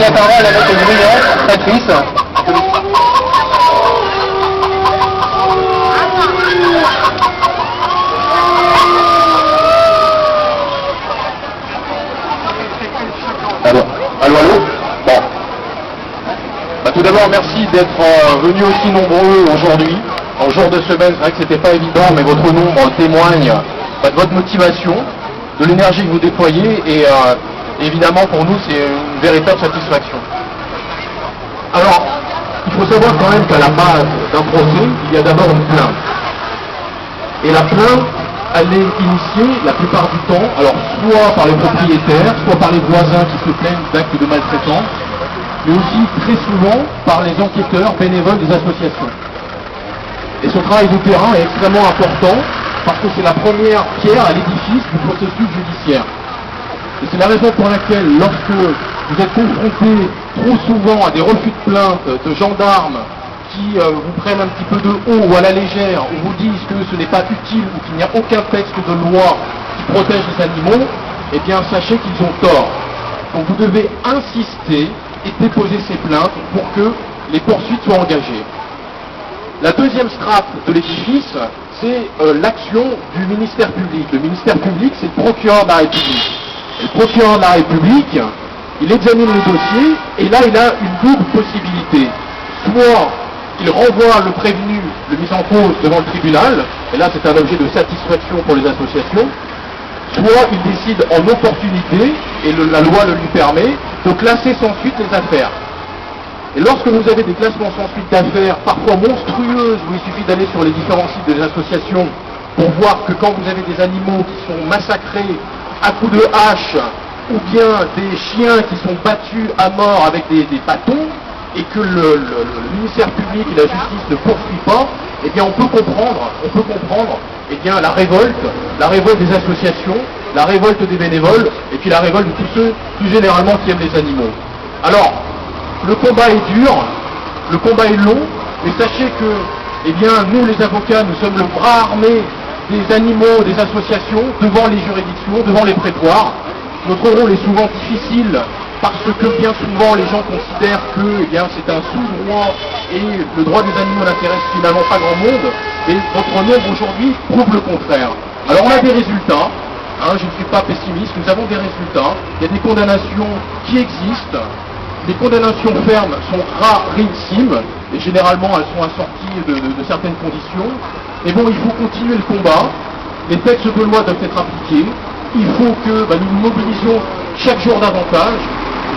la parole avec le brillant Patrice. Allô, allô, allô. Bon. Tout d'abord, merci d'être venus aussi nombreux aujourd'hui. En jour de semaine, c'est vrai que c'était pas évident, mais votre nombre témoigne de votre motivation, de l'énergie que vous déployez, et évidemment pour nous, c'est une véritable satisfaction. Alors, il faut savoir quand même qu'à la base d'un procès, il y a d'abord une plainte. Et la plainte, elle est initiée la plupart du temps, alors soit par les propriétaires, soit par les voisins qui se plaignent d'actes de maltraitance, mais aussi très souvent par les enquêteurs bénévoles des associations. Et ce travail de terrain est extrêmement important parce que c'est la première pierre à l'édifice du processus judiciaire. Et c'est la raison pour laquelle, lorsque vous êtes confronté trop souvent à des refus de plainte de gendarmes qui vous prennent un petit peu de haut ou à la légère, ou vous disent que ce n'est pas utile ou qu'il n'y a aucun texte de loi qui protège les animaux, eh bien sachez qu'ils ont tort. Donc vous devez insister et déposer ces plaintes pour que les poursuites soient engagées. La deuxième strate de l'édifice, c'est l'action du ministère public. Le ministère public, c'est le procureur de la République. Et le procureur de la République, il examine le dossier, et là, il a une double possibilité. Soit il renvoie le prévenu, le mis en cause devant le tribunal, et là, c'est un objet de satisfaction pour les associations, soit il décide en opportunité, et la loi le lui permet, de classer sans suite les affaires. Et lorsque vous avez des classements sans suite d'affaires, parfois monstrueuses, où il suffit d'aller sur les différents sites des associations pour voir que quand vous avez des animaux qui sont massacrés à coups de hache, ou bien des chiens qui sont battus à mort avec des bâtons, et que le ministère public et la justice ne poursuit pas, eh bien on peut comprendre eh bien, la révolte des associations, la révolte des bénévoles, et puis la révolte de tous ceux, plus généralement, qui aiment les animaux. Alors, le combat est dur, le combat est long, mais sachez que, eh bien, nous les avocats, nous sommes le bras armé des animaux, des associations, devant les juridictions, devant les prétoires. Notre rôle est souvent difficile, parce que bien souvent les gens considèrent que eh bien, c'est un sous-droit et le droit des animaux n'intéresse finalement pas grand monde, et votre nombre aujourd'hui prouve le contraire. Alors on a des résultats, je ne suis pas pessimiste, nous avons des résultats, il y a des condamnations qui existent, les condamnations fermes sont rarissimes, et généralement elles sont assorties de certaines conditions, mais bon, il faut continuer le combat, les textes de loi doivent être appliqués, il faut que nous nous mobilisions chaque jour davantage.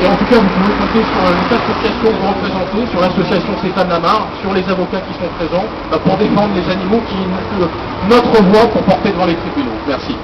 Et en tout cas, vous pouvez compter sur les associations que vous représentez, sur l'association Stéphane Lamar, sur les avocats qui sont présents, pour défendre les animaux qui n'ont que notre voix pour porter devant les tribunaux. Merci.